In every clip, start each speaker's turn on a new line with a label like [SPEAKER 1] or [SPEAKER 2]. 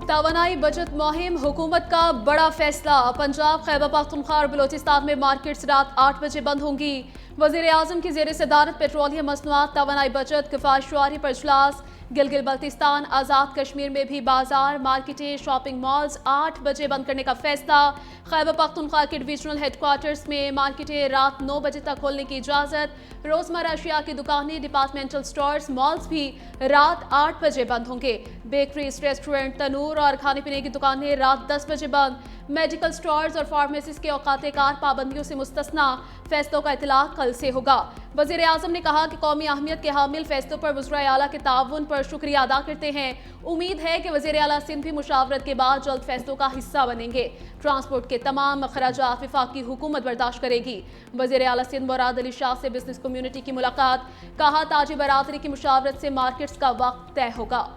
[SPEAKER 1] तवानाई बचत मुहिम हुकूमत का बड़ा फैसला। पंजाब, खैबर पख्तूनख्वा और बलोचिस्तान में मार्केट्स रात 8 बजे बंद होंगी। वजीर आजम की जेर सदारत पेट्रोलियम मसनूआत, तवानाई बचत, किफायतशुमारी पर इजलास। गिलगित बल्तिस्तान, आज़ाद कश्मीर में भी बाजार, मार्केटें, शॉपिंग मॉल्स 8 बजे बंद करने का फैसला। खैबर पख्तूनख्वा के डिविजनल हेडक्वार्टर्स में मार्केटें रात 9 बजे तक खोलने की इजाज़त। रोजमर्रा अशिया की दुकानें, डिपार्टमेंटल स्टोर्स, मॉल्स भी रात 8 बजे बंद होंगे। बेकरीज, रेस्टोरेंट, तनूर और खाने पीने की दुकानें रात 10 बजे बंद। मेडिकल स्टोर्स और फार्मेसीज के औकात कार पाबंदियों से मुस्तस्ना। फैसलों का इतलाक कल से होगा। वजीर आजम ने कहा कि कौमी अहमियत के हामिल फैसलों पर वज़राए आला के ताउन पर शुक्रिया अदा करते हैं। उम्मीद है कि वज़ीर आला सिंध भी मुशावरत के बाद जल्द फैसलों का हिस्सा बनेंगे। ट्रांसपोर्ट के तमाम अखराजात वफाकी हुकूमत बर्दाश्त करेगी। वज़ीर आला सिंध मुराद अली शाह से बिजनेस कम्युनिटी की मुलाकात, कहा ताजी बरादरी की मुशावरत से मार्केट्स का वक्त तय होगा।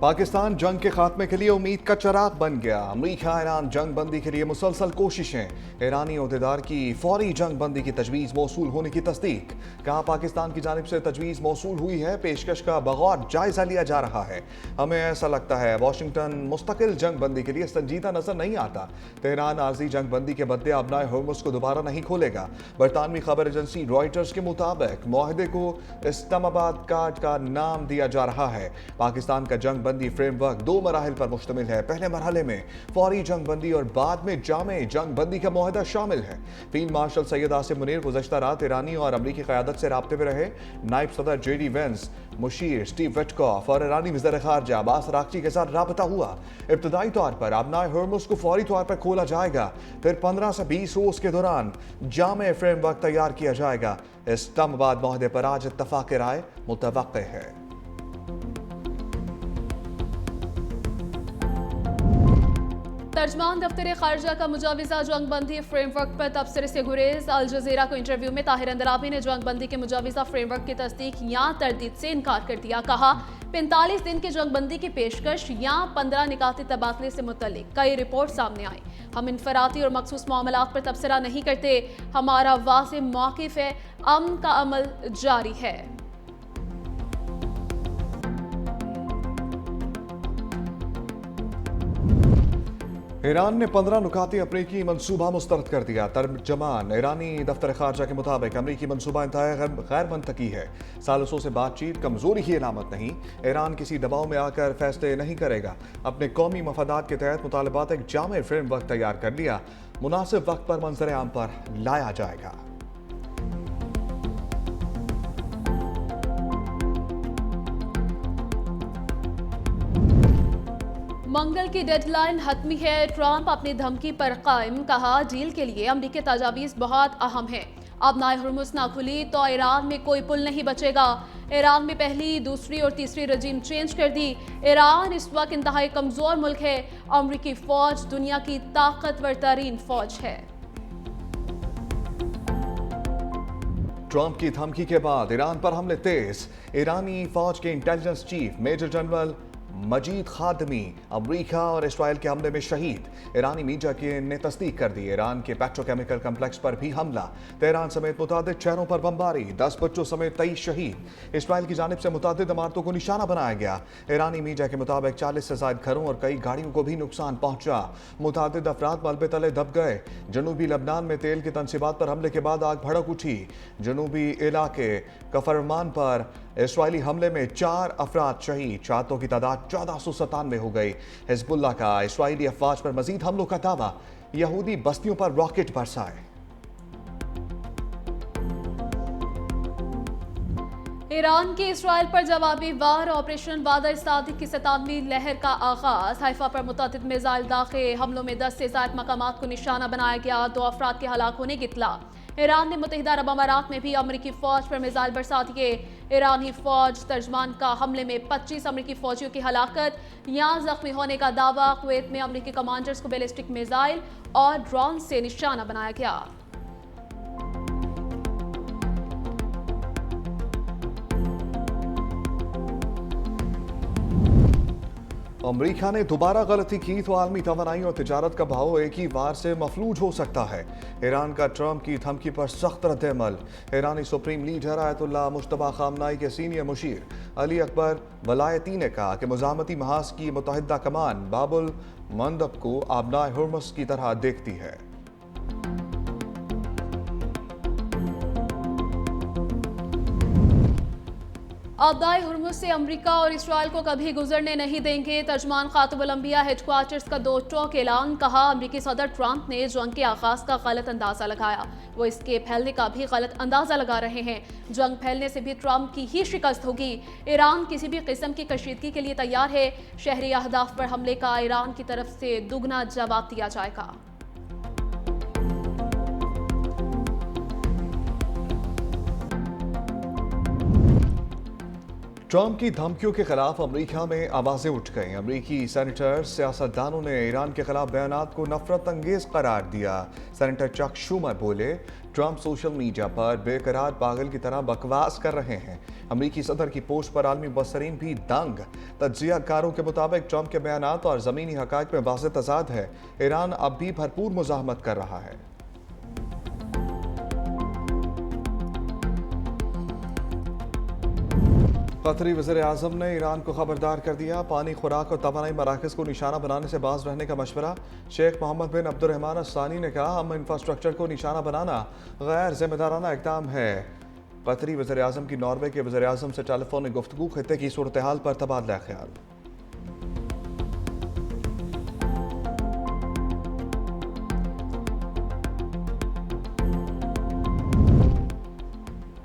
[SPEAKER 2] पाकिस्तान जंग के खात्मे के लिए उम्मीद का चराग बन गया। अमरीका ईरान जंग बंदी के लिए मुसलसल कोशिशें। ईरानी अहदेदार की फौरी जंग बंदी की तजवीज़ मौसूल होने की तस्दीक। कहा पाकिस्तान की जानिब से तजवीज़ मौसूल हुई है, पेशकश का बगौर जायजा लिया जा रहा है। हमें ऐसा लगता है वाशिंगटन मुस्तकिल जंग बंदी के लिए संजीदा नजर नहीं आता। तेहरान आर्जी जंग बंदी के बदले अपनाए हुर्मुज़ को दोबारा नहीं खोलेगा। बरतानवी खबर एजेंसी रॉयटर्स के मुताबिक मुआहदे को इस्लामाबाद कार्ड का नाम दिया जा रहा है। पाकिस्तान का जंग बंदी फ्रेमवर्क 2 मराहिल पर मुश्तमिल है। पहले मरहले में फौरी जंग बंदी और बाद में जामे जंग बंदी का मुआहदा शामिल है। फील्ड मार्शल सैयद आसिम मुनीर गुज़श्ता रात ईरानी और अमरीकी क़यादत से राब्ते में रहे। नायब सदर JD वेंस, मुशीर स्टीव विटकॉफ और ईरानी वज़ीर ख़ारजा अब्बास अराग़ची के साथ राबता हुआ। इब्तदाई तौर पर अपनाए हुर्मुज़ को फौरी तौर पर खोला जाएगा, फिर 15 से 20 रोज़ के दौरान जामे फ्रेमवर्क तैयार किया जाएगा। इस्लामाबाद मुआहदे पर आज इत्तफ़ाक़ राय मुतवक्किह है।
[SPEAKER 1] तर्जमान दफ्तर खारजा का मुजाविजा जंग बंदी फ्रेमवर्क पर तबसरे से गुरेज। अल जज़ीरा को इंटरव्यू में ताहिर अंदराबी ने जंग बंदी के मुजाविजा फ्रेमवर्क की तस्दीक या तरदीद से इनकार कर दिया। कहा 45 दिन की जंग बंदी की पेशकश या 15 निकाती तबादले से मुतल्लिक कई रिपोर्ट सामने आई। हम इनफराती और मखसूस मामलात पर तबसरा नहीं करते। हमारा वाज़ेह मौक़िफ़ है, अमन का अमल जारी है।
[SPEAKER 2] ईरान ने 15 नुकाती अमरीकी मनसूबा मुस्तरद कर दिया। तर्जमान ईरानी दफ्तर खारजा के मुताबिक अमरीकी मनसूबा इंतहाई गैर मंतकी है। सालिसों से बातचीत कमजोरी की अलामत नहीं। ईरान किसी दबाव में आकर फैसले नहीं करेगा। अपने कौमी मफादात के तहत मुतालबात एक जामे फ्रेमवर्क तैयार कर लिया, मुनासिब वक्त पर मंजर आम पर लाया जाएगा।
[SPEAKER 1] मंगल की डेडलाइन हतमी है। ट्रंप अपनी धमकी पर कायम, कहा डील के लिए अमरीकी तजावीज़ बहुत अहम है। अब नाए हुर्मुज़ ना खुली तो ईरान में कोई पुल नहीं बचेगा। ईरान में पहली, दूसरी और तीसरी रजीम चेंज कर दी। ईरान इस वक्त इंतहाई कमजोर मुल्क है। अमरीकी फौज दुनिया की ताकतवर तरीन फौज है।
[SPEAKER 2] ट्रंप की धमकी के बाद ईरान पर हमले तेज। ईरानी फौज के इंटेलिजेंस चीफ मेजर जनरल मजीद खादमी अमरीका और इसराइल के हमले में शहीद। ईरानी मीडिया ने तस्दीक कर दी। ईरान के पेट्रोकेमिकल कम्प्लेक्स पर भी हमला। तेहरान समेत मुतादिद शहरों पर बमबारी, 10 बच्चों समेत 23 शहीद। इसराइल की जानिब से मुतादिद इमारतों को निशाना बनाया गया। ईरानी मीडिया के मुताबिक 40 से ज़ायद घरों और कई गाड़ियों को भी नुकसान पहुंचा। मुतादिद अफराद मलबे तले दब गए। जनूबी लबनान में तेल की तनसीबात पर हमले के बाद आग भड़क उठी। जनूबी इलाके कफरमान पर इसराइली हमले में 4 अफराद शहीद। शहादतों की तादाद 1497 हो गई। हिजबुल्लाह का इसराइली अफवाज पर मजीद हमलों का दावा। यहूदी बस्तियों पर रॉकेट बरसाए।
[SPEAKER 1] ईरान के इसराइल पर जवाबी वार ऑपरेशन वादर सादिक की 57वीं लहर का आगाज। हाइफा पर मुतअद्दिद मिसाइल दाखिल। हमलों में 10 से ज़ायद मकामात को निशाना बनाया गया। 2 अफराद के हलाक होने की इत्तला। ईरान ने मुत्तहिदा अरब अमारात में भी अमरीकी फौज पर मिसाइल बरसा दिए। ईरानी फौज तर्जमान का हमले में 25 अमरीकी फौजियों की हलाकत या जख्मी होने का दावा। कुवैत में अमरीकी कमांडर्स को बैलिस्टिक मिसाइल और ड्रोन से निशाना बनाया गया।
[SPEAKER 2] अमेरिका ने दोबारा गलती की तो आलमी तवानाई और तिजारत का भाव एक ही बार से मफलूज हो सकता है। ईरान का ट्रंप की धमकी पर सख्त रद्द-ए-अमल। ईरानी supreme leader Ayatollah Mojtaba Khamenei के सीनियर मुशीर अली अकबर वलायती ने कहा कि मुज़ाहमती महाज की मुतहदा कमान बाबुल मंदब को आबनाए हुर्मुस की तरह देखती है।
[SPEAKER 1] आबदाए हुर्मुज से अमेरिका और इसराइल को कभी गुजरने नहीं देंगे। तर्जमान खातुबुल अंबिया हेडक्वार्टर्स का 2 टोक ऐलान। कहा, अमेरिकी सदर ट्रंप ने जंग के आगाज का गलत अंदाजा लगाया, वो इसके फैलने का भी गलत अंदाजा लगा रहे हैं। जंग फैलने से भी ट्रंप की ही शिकस्त होगी। ईरान किसी भी किस्म की कशीदगी के लिए तैयार है। शहरी अहदाफ पर हमले का ईरान की तरफ से दुगना जवाब दिया जाएगा।
[SPEAKER 2] ट्रंप की धमकियों के खिलाफ अमेरिका में आवाजें उठ गईं। अमेरिकी सेनेटर सियासतदानों ने ईरान के खिलाफ बयानात को नफरत अंगेज करार दिया। सेनेटर चक शूमर बोले, ट्रंप सोशल मीडिया पर बेकरार पागल की तरह बकवास कर रहे हैं। अमेरिकी सदर की पोस्ट पर आलमी मुबसरीन भी दंग। तज्जियाकारों के मुताबिक ट्रंप के बयानात और ज़मीनी हक़ाइक़ में वाज़ेह तज़ाद है। ईरान अब भी भरपूर मुज़ाहमत कर रहा है। कतरी वज़ीर-ए-आज़म ने ईरान को खबरदार कर दिया। पानी, खुराक और तवानाई मराकज़ को निशाना बनाने से बाज रहने का मशवरा। शेख मोहम्मद बिन अब्दुर्रहमान अस-सानी ने कहा, हम इंफ्रास्ट्रक्चर को निशाना बनाना गैर जिम्मेदाराना इक़दाम है। कतरी वज़ीर-ए-आज़म की नॉर्वे के वज़ीर-ए-आज़म से टेलीफोनिक गुफ्तगू, खित्ते की सूरत हाल पर तबादला ख्याल।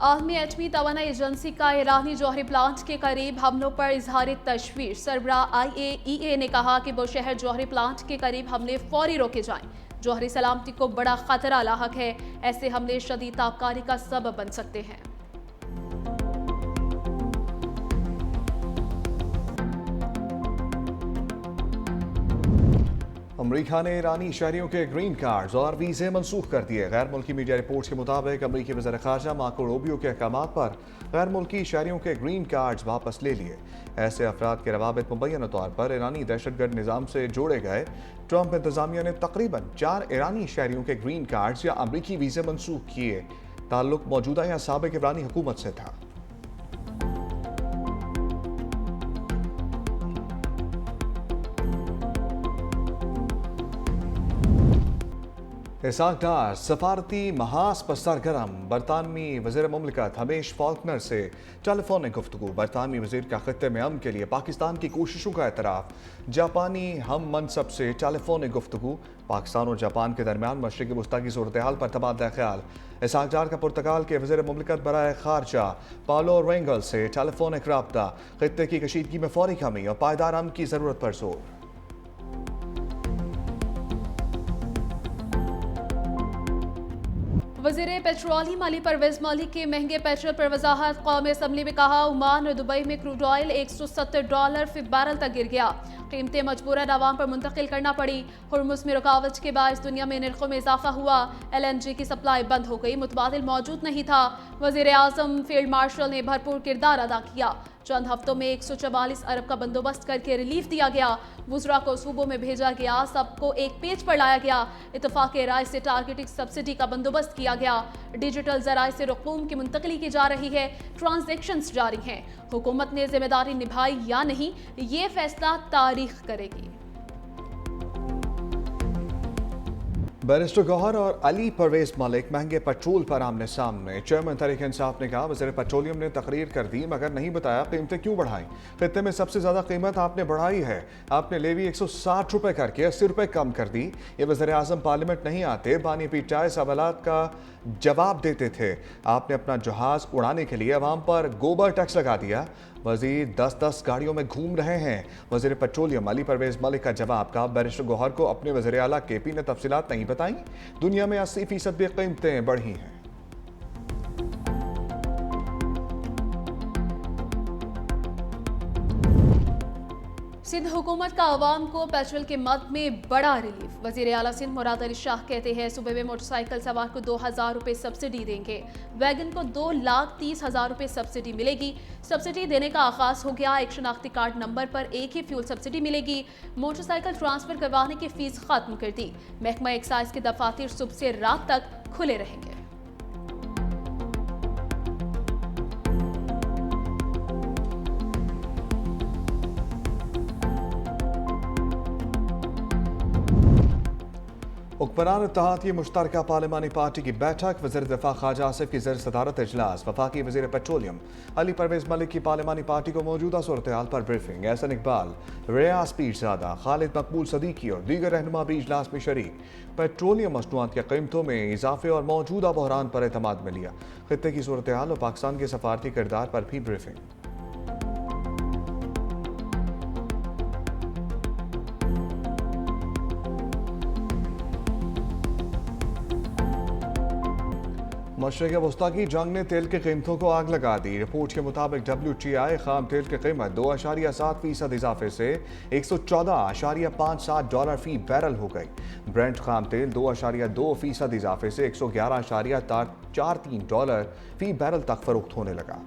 [SPEAKER 1] आलमी एटमी तवानाई एजेंसी का ईरानी जौहरी प्लांट के करीब हमलों पर इजहार तशवीश। सरबराह IAEA ने कहा कि बुशहर जौहरी प्लांट के करीब हमले फौरी रोके जाएं। जौहरी सलामती को बड़ा खतरा लाहक है। ऐसे हमले शदीद ताबकारी का सबब बन सकते हैं।
[SPEAKER 2] अमेरिका ने ईरानी शहरियों के ग्रीन कार्ड्स और वीज़े मनसूख कर दिए। गैर मुल्की मीडिया रिपोर्ट्स के मुताबिक अमेरिकी वज़ीर ख़ारजा मार्को रूबियो के अहकामात पर गैर मुल्की शहरियों के ग्रीन कार्ड्स वापस ले लिए। ऐसे अफराद के रवाबित मुबैना तौर पर ईरानी दहशतगर्द निज़ाम से जोड़े गए। ट्रंप इंतज़ामिया ने तकरीबन 4 ईरानी शहरियों के ग्रीन कार्ड्स या अमेरिकी वीज़े मनसूख किए। ताल्लुक मौजूदा या साबिक ईरानी हुकूमत से था। इसाक डार सफारती महाज पर सरगर्म। बरतानवी वज़ीर मुमलिकत हमेश फाल्कनर से टेलीफोनिक गुफ्तगू। बरतानवी वज़ीर का खित्ते में अमन के लिए पाकिस्तान की कोशिशों का एतराफ़। जापानी हम मनसब से टेलीफोनिक गुफ्तगू। पाकिस्तान और जापान के दरमियान मशरिक़ी वस्ता की सूरत हाल पर तबादला ख्याल। इसाक डार का पुर्तगाल के वज़ीर मुमलिकत बराए ख़ारजा पालो रेंगल से टेलीफोनिक राब्ता। खित्ते की कशीदगी में फौरी कमी और पायदार अमन की ज़रूरत पर जोर।
[SPEAKER 1] वज़ीर पेट्रोलियम अली परवेज मलिक के महंगे पेट्रोल पर वजाहत। कौमी असम्बली में कहा, ओमान और दुबई में क्रूड ऑयल $170 फी बैरल तक गिर गया। कीमतें मजबूरन अवाम पर मुंतकिल करना पड़ी। हुर्मुज़ में रुकावट के बायस दुनिया में निर्खों में इजाफा हुआ। LNG की सप्लाई बंद हो गई। मुतबादिल मौजूद नहीं था। वज़ीर-ए-आज़म फील्ड मार्शल ने भरपूर किरदार अदा किया। चंद हफ्तों में 144 अरब का बंदोबस्त करके रिलीफ दिया गया। वुज़रा को सूबों में भेजा गया। सबको एक पेज पर लाया गया। इत्तफाक़ राय से टारगेटेड सब्सिडी का बंदोबस्त किया गया। डिजिटल ज़राए से रकूम की मुंतकली की जा रही है। ट्रांजैक्शंस जारी हैं। हुकूमत ने जिम्मेदारी निभाई या नहीं, ये फैसला तारीख करेगी।
[SPEAKER 2] बैरिस्टर गौहर और अली परवेज मलिक महंगे पेट्रोल पर आमने सामने। चेयरमैन तहरीक इंसाफ ने कहा, वज़ीर पेट्रोलियम ने तकरीर कर दी मगर नहीं बताया कीमतें क्यों बढ़ाई। खित्ते में सबसे ज़्यादा कीमत आपने बढ़ाई है। आपने लेवी 160 रुपये करके 80 रुपये कम कर दी। ये वज़ीर-ए-आज़म पार्लियामेंट नहीं आते, बानी पीटाए सवालात का जवाब देते थे। आपने अपना जहाज़ उड़ाने के लिए अवाम पर गोबर टैक्स लगा दिया। वज़ीर 10-10 गाड़ियों में घूम रहे हैं। वज़ीर पेट्रोलियम अली परवेज मलिक का जवाब का, बैरिस्टर गौहर को अपने वज़ीर आला KP ने तफसीलात नहीं बताई। दुनिया में 80% भी कीमतें बढ़ी हैं।
[SPEAKER 1] सिंध हुकूमत का अवाम को पेट्रोल के मद में बड़ा रिलीफ। वजीर आला सिंध मुराद अली शाह कहते हैं सूबे में मोटरसाइकिल सवार को 2000 रुपए सब्सिडी देंगे। वैगन को 2,30,000 रुपए सब्सिडी मिलेगी। सब्सिडी देने का आगाज हो गया। एक शनाख्ती कार्ड नंबर पर एक ही फ्यूल सब्सिडी मिलेगी। मोटरसाइकिल ट्रांसफर करवाने की फीस खत्म कर दी। महकमा एक्साइज के दफातर सुबह से रात तक खुले रहेंगे।
[SPEAKER 2] हुक्मरान इत्तेहादी मुश्तरका पार्लिमानी पार्टी की बैठक, वज़ीर दिफा ख्वाजा आसिफ की ज़र सदारत इजलास, वफाकी वज़ीर पेट्रोलियम अली परवेज मलिक की पार्लिमानी पार्टी को मौजूदा सूरत हाल पर ब्रीफिंग। एहसन इकबाल, रियाज पीरज़ादा, खालिद मकबूल सदीकी और दीगर रहनुमा भी इजलास में शरीक। पेट्रोलियम मसनूआत की कीमतों में इजाफे और मौजूदा बहरान पर एतमाद में लिया। खित्ते की सूरत हाल और पाकिस्तान के सफारती किरदार पर भी ब्रीफिंग। मशरक़ वस्ता की जंग ने तेल की कीमतों को आग लगा दी। रिपोर्ट के मुताबिक WTI खाम तेल की कीमत 2.7% इजाफे से $114.57 फी बैरल हो गई। ब्रेंट खाम तेल 2.2% इजाफे से $111.43 फी बैरल तक फरोख्त होने लगा।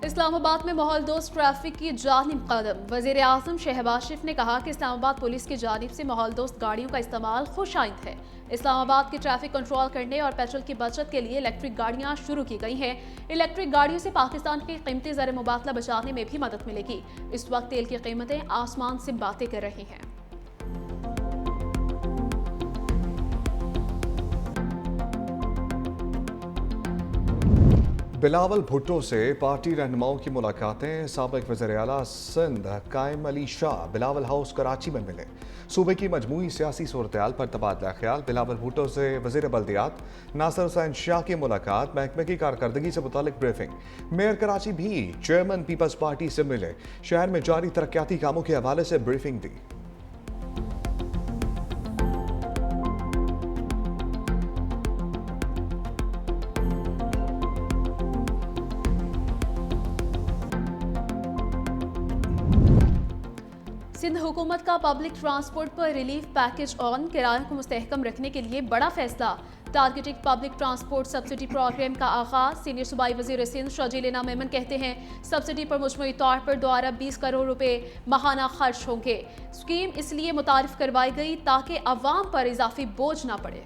[SPEAKER 1] इस्लामाबाद में माहौल दोस्त ट्रैफिक की जानिब कदम। वजीर आजम शहबाज शरीफ ने कहा कि इस्लामाबाद पुलिस की जानिब से माहौल दोस्त गाड़ियों का इस्तेमाल खुशाइंद है। इस्लामाबाद की ट्रैफिक कंट्रोल करने और पेट्रोल की बचत के लिए इलेक्ट्रिक गाड़ियां शुरू की गई हैं। इलेक्ट्रिक गाड़ियों से पाकिस्तान की कीमती ज़र मुबादला बचाने में भी मदद मिलेगी। इस वक्त तेल की कीमतें आसमान से बातें कर रही हैं।
[SPEAKER 2] बिलावल भुट्टो से पार्टी रहनुमाओं की मुलाकातें। साबिक वज़ीर आला सिंध कायम अली शाह बिलावल हाउस कराची में मिले। सूबे की मजमूई सियासी सूरत-ए-हाल पर तबादला ख्याल। बिलावल भुट्टो से वज़ीर बल्दियात नासिर हुसैन शाह की मुलाकात। महकमे की कारकर्दगी से मुतालिक ब्रीफिंग। मेयर कराची भी चेयरमैन पीपल्स पार्टी से मिले। शहर में जारी तरक्याती कामों के हवाले से ब्रीफिंग दी।
[SPEAKER 1] सिंध हुकूमत का पब्लिक ट्रांसपोर्ट पर रिलीफ पैकेज ऑन। किरायों को मुस्तहकम रखने के लिए बड़ा फैसला। Targeted public transport subsidy program का आगाज। सीनियर सूबाई वजीर सिंध शजील मेमन कहते हैं सब्सिडी पर मुजमूई तौर पर 20 करोड़ रुपए माहाना खर्च होंगे। स्कीम इसलिए मुतारिफ करवाई गई ताकि अवाम पर इजाफी बोझ ना पड़े।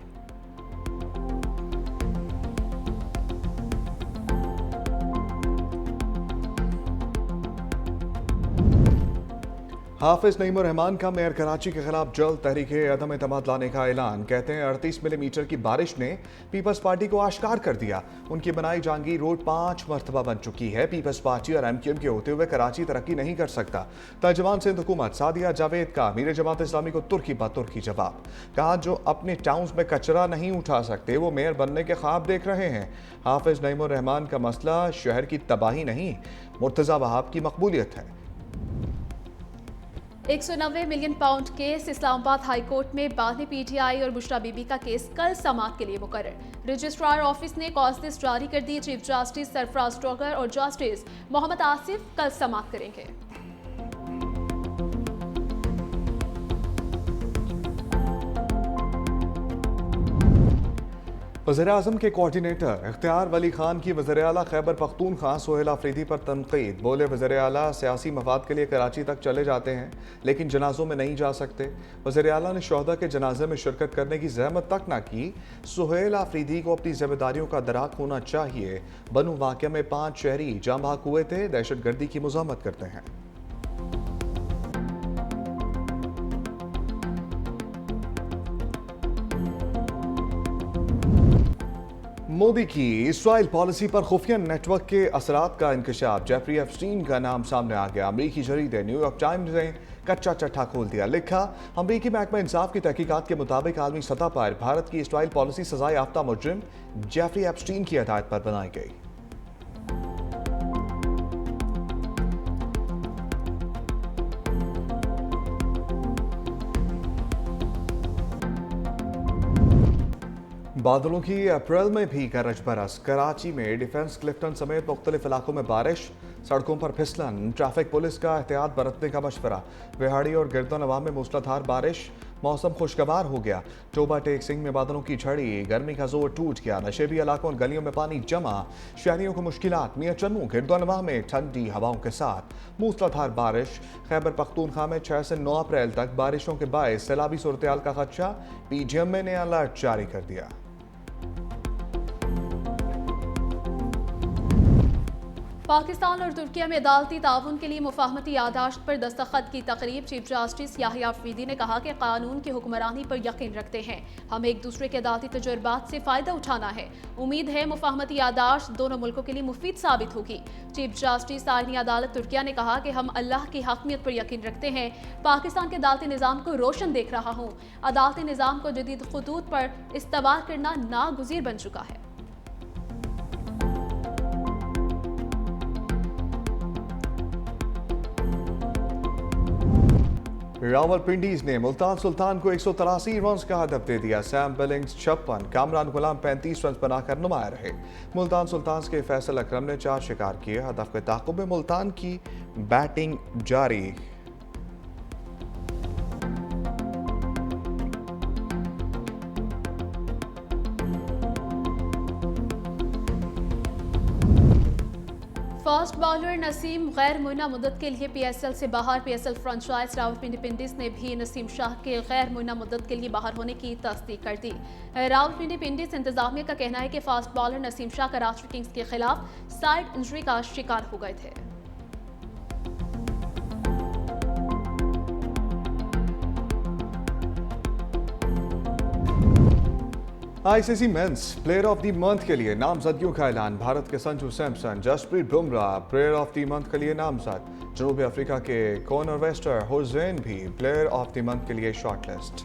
[SPEAKER 2] हाफिज नईमुर रहमान का मेयर कराची के खिलाफ जल्द तहरीक अदम एतमाद लाने का ऐलान। कहते हैं 38 मिलीमीटर की बारिश ने पीपल्स पार्टी को आश्कार कर दिया। उनकी बनाई जहांगीर रोड 5 मरतबा बन चुकी है। पीपल्स पार्टी और MQM के होते हुए कराची तरक्की नहीं कर सकता। तर्जमान सिंध हुकूमत सादिया जावेद का मीर जमात इस्लामी को तुर्की बा तुर्की जवाब। कहा जो अपने टाउन्स में कचरा नहीं उठा सकते वो मेयर बनने के ख्वाब देख रहे हैं। हाफिज नईमुर रहमान का मसला शहर की तबाही नहीं, मुर्तजा वहाब की मकबूलियत है।
[SPEAKER 1] 190 million pound case. Islamabad high court में बाद PTI और बुशरा बीबी का केस कल समाअत के लिए मुकर्रर। रजिस्ट्रार ऑफिस ने कॉज जारी कर दी। चीफ जस्टिस सरफराज टोगर और जस्टिस मोहम्मद आसिफ कल समाअत करेंगे।
[SPEAKER 2] वज़ीर-ए-आज़म के कोऑर्डिनेटर इख्तियार वली खान की वज़ीर-ए-आला खैबर पख्तूनख्वा सोहेल आफरीदी पर तनकीद। बोले वज़ीर-ए-आला सियासी मफाद के लिए कराची तक चले जाते हैं लेकिन जनाजों में नहीं जा सकते। वज़ीर-ए-आला ने शोहदा के जनाजे में शिरकत करने की ज़हमत तक ना की। सोहेल आफरीदी को अपनी जिम्मेदारियों का दराक होना चाहिए। बनू वाक़या में 5 शहरी जाँ बहक हुए थे। दहशत गर्दी की मुज़ाहमत करते हैं। मोदी की इसराइल पॉलिसी पर खुफिया नेटवर्क के असरात का इंकशाफ। जेफरी एप्स्टीन का नाम सामने आ गया। अमरीकी जरीदे न्यूयॉर्क टाइम्स ने कच्चा चट्टा खोल दिया। लिखा अमरीकी महकमा इंसाफ की तहकीकात के मुताबिक आलमी सतह पर भारत की इसराइल पॉलिसी सजा याफ्ता मुजरिम जेफरी एप्स्टीन की हदायत पर बनाई गई। बादलों की अप्रैल में भी गरज बरस। कराची में डिफेंस क्लिफ्टन समेत मुख्तलिफ इलाकों में बारिश, सड़कों पर फिसलन, ट्रैफिक पुलिस का एहतियात बरतने का मशवरा। विहाड़ी और गिरदोनवा में मूसलाधार बारिश, मौसम खुशगवार हो गया। टोबा टेक सिंह में बादलों की झड़ी, गर्मी का जोर टूट गया। नशेबी इलाकों और गलियों में पानी जमा, शहरियों को मुश्किलात। मियां चन्नू गिरदोनवा में ठंडी हवाओं के साथ मूसलाधार बारिश। खैबर पख्तूनख्वा में 6 से 9 अप्रैल तक बारिशों के बायस सैलाबी सूरत-ए-हाल का खदशा। पीजीएमए ने अलर्ट जारी कर दिया।
[SPEAKER 1] पाकिस्तान और तुर्किया में अदालती ताउन के लिए मुफाहमती यादाश्त पर दस्तखत की तकरीब। चीफ जस्टिस याहिया अफरीदी ने कहा कि कानून की हुक्मरानी पर यकीन रखते हैं, हमें एक दूसरे के अदालती तजुर्बात से फ़ायदा उठाना है। उम्मीद है मुफाहमती यादाश्त दोनों मुल्कों के लिए मुफीद साबित होगी। चीफ जस्टिस आईनी अदालत तुर्किया ने कहा कि हम अल्लाह की हकमियत पर यकीन रखते हैं। पाकिस्तान के अदालती निज़ाम को रोशन देख रहा हूँ। अदालती निज़ाम को जदीद खतूत पर इस्तवार करना नागुज़ीर बन चुका है।
[SPEAKER 2] रावलपिंडीज ने मुल्तान सुल्तान को 183 रन्स का हदफ दे दिया। सैम बिलिंग्स 56, कामरान गुलाम 35 रन बनाकर नुमाया रहे। मुल्तान सुल्तान के फैसल अकरम ने 4 शिकार किए। हदफ के ताक़ुब में मुल्तान की बैटिंग जारी।
[SPEAKER 1] फास्ट बॉलर नसीम गैर मुइना मुद्दत के लिए पीएसएल से बाहर। पीएसएल फ्रेंचाइज रावलपिंडी पिंडीज ने भी नसीम शाह के गैर मुइना मुद्दत के लिए बाहर होने की तस्दीक कर दी। रावलपिंडी पिंडीज इंतजामिया का कहना है कि fast bowler Naseem Shah Karachi Kings के खिलाफ साइड इंजरी का शिकार हो गए थे।
[SPEAKER 2] ICC men's player of the month के लिए नामजदगियों का ऐलान। भारत के Sanju Samson, Jasprit Bumrah player of the month के लिए नामजद। जनूबी अफ्रीका के कॉनर वेस्टर होजेन भी प्लेयर ऑफ द मंथ के लिए शॉर्टलिस्ट।